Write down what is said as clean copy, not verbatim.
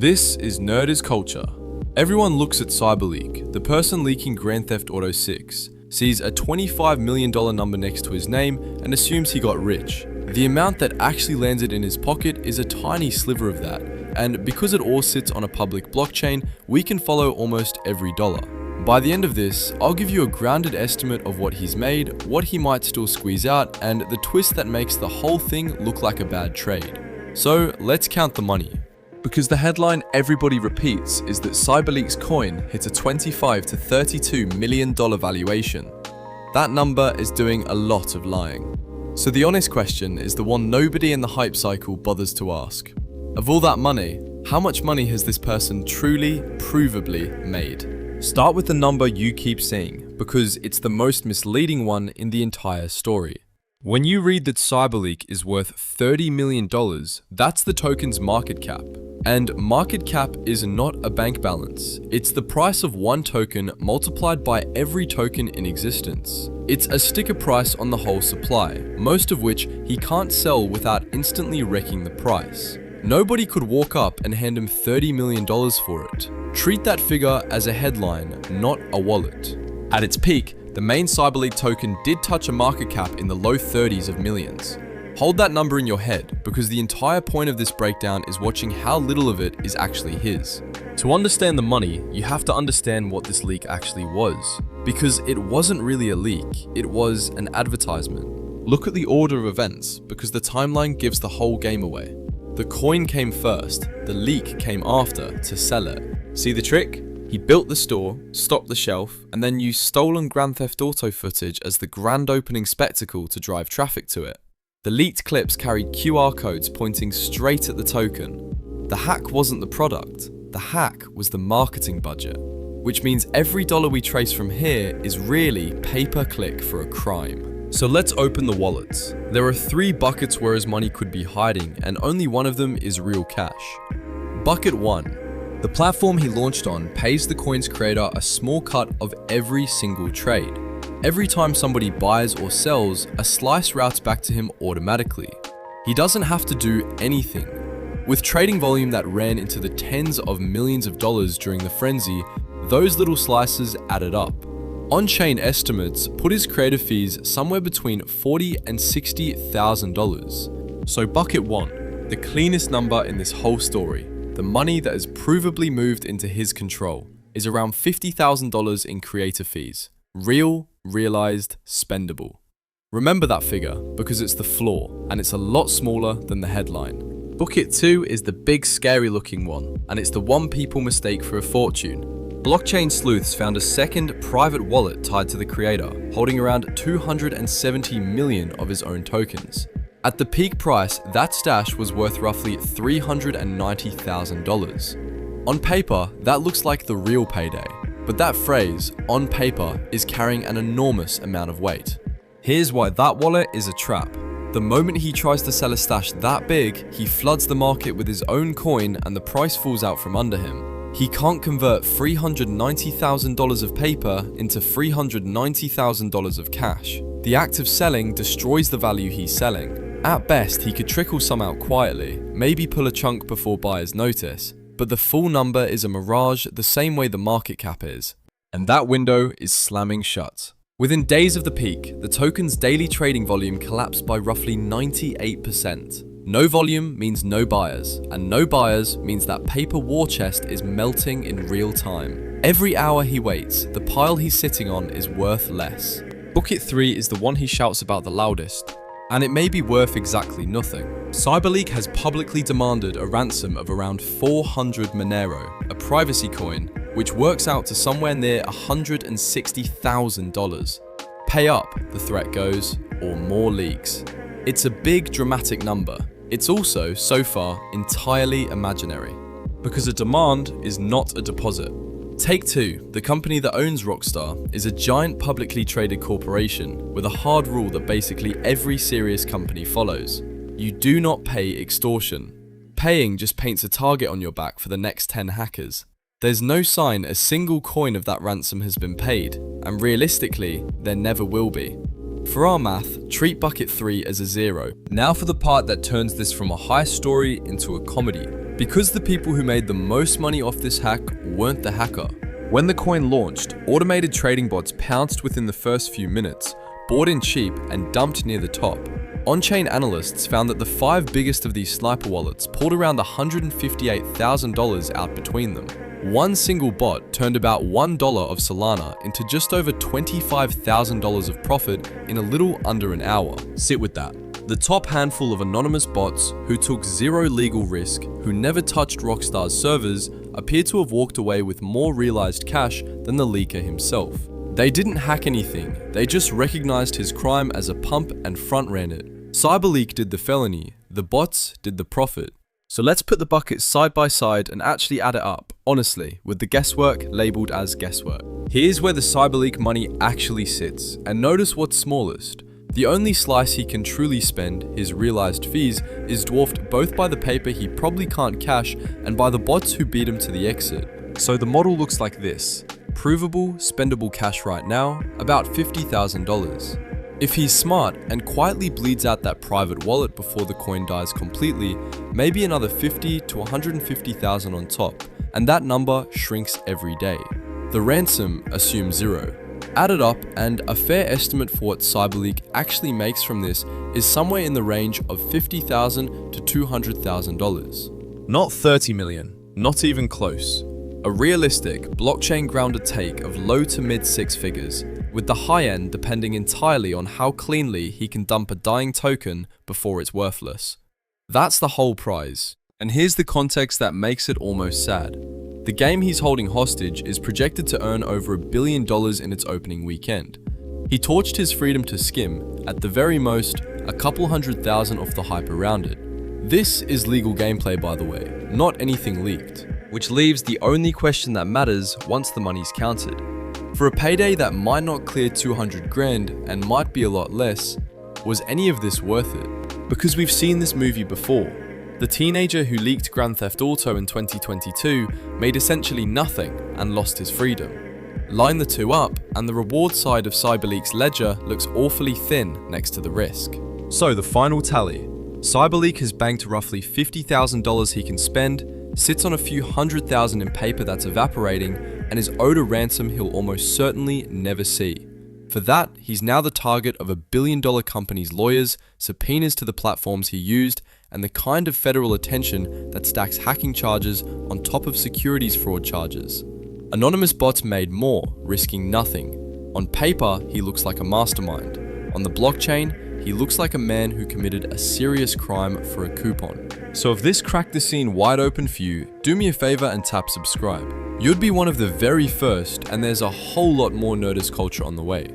This is Nerd is Culture. Everyone looks at CyberLeek, the person leaking Grand Theft Auto 6, sees a $25 million number next to his name and assumes he got rich. The amount that actually landed in his pocket is a tiny sliver of that, and because it all sits on a public blockchain, we can follow almost every dollar. By the end of this, I'll give you a grounded estimate of what he's made, what he might still squeeze out, and the twist that makes the whole thing look like a bad trade. So let's count the money. Because the headline everybody repeats is that CyberLeek's coin hit a $25 to $32 million valuation. That number is doing a lot of lying. So the honest question is the one nobody in the hype cycle bothers to ask. Of all that money, how much money has this person truly, provably made? Start with the number you keep seeing, because it's the most misleading one in the entire story. When you read that CyberLeek is worth $30 million, that's the token's market cap. And market cap is not a bank balance. It's the price of one token multiplied by every token in existence. It's a sticker price on the whole supply, most of which he can't sell without instantly wrecking the price. Nobody could walk up and hand him $30 million for it. Treat that figure as a headline, not a wallet. At its peak, the main CyberLeek token did touch a market cap in the low 30s of millions. Hold that number in your head, because the entire point of this breakdown is watching how little of it is actually his. To understand the money, you have to understand what this leak actually was. Because it wasn't really a leak, it was an advertisement. Look at the order of events, because the timeline gives the whole game away. The coin came first, the leak came after to sell it. See the trick? He built the store, stocked the shelf, and then used stolen Grand Theft Auto footage as the grand opening spectacle to drive traffic to it. The leaked clips carried QR codes pointing straight at the token. The hack wasn't the product, the hack was the marketing budget. Which means every dollar we trace from here is really pay-per-click for a crime. So let's open the wallets. There are 3 buckets where his money could be hiding, and only one of them is real cash. Bucket 1. The platform he launched on pays the coin's creator a small cut of every single trade. Every time somebody buys or sells, a slice routes back to him automatically. He doesn't have to do anything. With trading volume that ran into the tens of millions of dollars during the frenzy, those little slices added up. On-chain estimates put his creator fees somewhere between $40,000 and $60,000. So bucket 1, the cleanest number in this whole story, the money that has provably moved into his control, is around $50,000 in creator fees. Real, realized, spendable. Remember that figure, because it's the floor, and it's a lot smaller than the headline. Bucket 2 is the big scary looking one, and it's the one people mistake for a fortune. Blockchain sleuths found a second private wallet tied to the creator, holding around 270 million of his own tokens. At the peak price, that stash was worth roughly $390,000. On paper, that looks like the real payday. But that phrase, on paper, is carrying an enormous amount of weight. Here's why that wallet is a trap. The moment he tries to sell a stash that big, he floods the market with his own coin and the price falls out from under him. He can't convert $390,000 of paper into $390,000 of cash. The act of selling destroys the value he's selling. At best, he could trickle some out quietly, maybe pull a chunk before buyers notice. But the full number is a mirage the same way the market cap is. And that window is slamming shut. Within days of the peak, the token's daily trading volume collapsed by roughly 98%. No volume means no buyers, and no buyers means that paper war chest is melting in real time. Every hour he waits, the pile he's sitting on is worth less. Bucket 3 is the one he shouts about the loudest. And it may be worth exactly nothing. CyberLeek has publicly demanded a ransom of around 400 Monero, a privacy coin, which works out to somewhere near $160,000. Pay up, the threat goes, or more leaks. It's a big dramatic number. It's also, so far, entirely imaginary. Because a demand is not a deposit. Take-Two, the company that owns Rockstar, is a giant publicly traded corporation with a hard rule that basically every serious company follows. You do not pay extortion. Paying just paints a target on your back for the next 10 hackers. There's no sign a single coin of that ransom has been paid, and realistically, there never will be. For our math, treat bucket 3 as a 0. Now for the part that turns this from a high story into a comedy. Because the people who made the most money off this hack weren't the hacker. When the coin launched, automated trading bots pounced within the first few minutes, bought in cheap and dumped near the top. On-chain analysts found that the 5 biggest of these sniper wallets pulled around $158,000 out between them. One single bot turned about $1 of Solana into just over $25,000 of profit in a little under an hour. Sit with that. The top handful of anonymous bots who took zero legal risk, who never touched Rockstar's servers, appear to have walked away with more realized cash than the leaker himself. They didn't hack anything, they just recognized his crime as a pump and front ran it. CyberLeek did the felony, the bots did the profit. So let's put the buckets side by side and actually add it up, honestly, with the guesswork labeled as guesswork. Here's where the CyberLeek money actually sits, and notice what's smallest. The only slice he can truly spend, his realized fees, is dwarfed both by the paper he probably can't cash and by the bots who beat him to the exit. So the model looks like this. Provable, spendable cash right now, about $50,000. If he's smart and quietly bleeds out that private wallet before the coin dies completely, maybe another $50,000 to $150,000 on top, and that number shrinks every day. The ransom assumes zero. Add it up, and a fair estimate for what CyberLeek actually makes from this is somewhere in the range of $50,000 to $200,000. Not 30 million, not even close. A realistic, blockchain-grounded take of low to mid 6 figures, with the high end depending entirely on how cleanly he can dump a dying token before it's worthless. That's the whole prize. And here's the context that makes it almost sad. The game he's holding hostage is projected to earn over $1 billion in its opening weekend. He torched his freedom to skim, at the very most, a couple $100,000 off the hype around it. This is legal gameplay, by the way, not anything leaked, which leaves the only question that matters once the money's counted. For a payday that might not clear 200 grand and might be a lot less, was any of this worth it? Because we've seen this movie before. The teenager who leaked Grand Theft Auto in 2022 made essentially nothing and lost his freedom. Line the two up, and the reward side of CyberLeek's ledger looks awfully thin next to the risk. So the final tally. CyberLeek has banked roughly $50,000 he can spend, sits on a few $100,000 in paper that's evaporating, and is owed a ransom he'll almost certainly never see. For that, he's now the target of $1 billion company's lawyers, subpoenas to the platforms he used, and the kind of federal attention that stacks hacking charges on top of securities fraud charges. Anonymous bots made more, risking nothing. On paper, he looks like a mastermind. On the blockchain, he looks like a man who committed a serious crime for a coupon. So if this cracked the scene wide open for you, do me a favor and tap subscribe. You'd be one of the very first, and there's a whole lot more Nerdist culture on the way.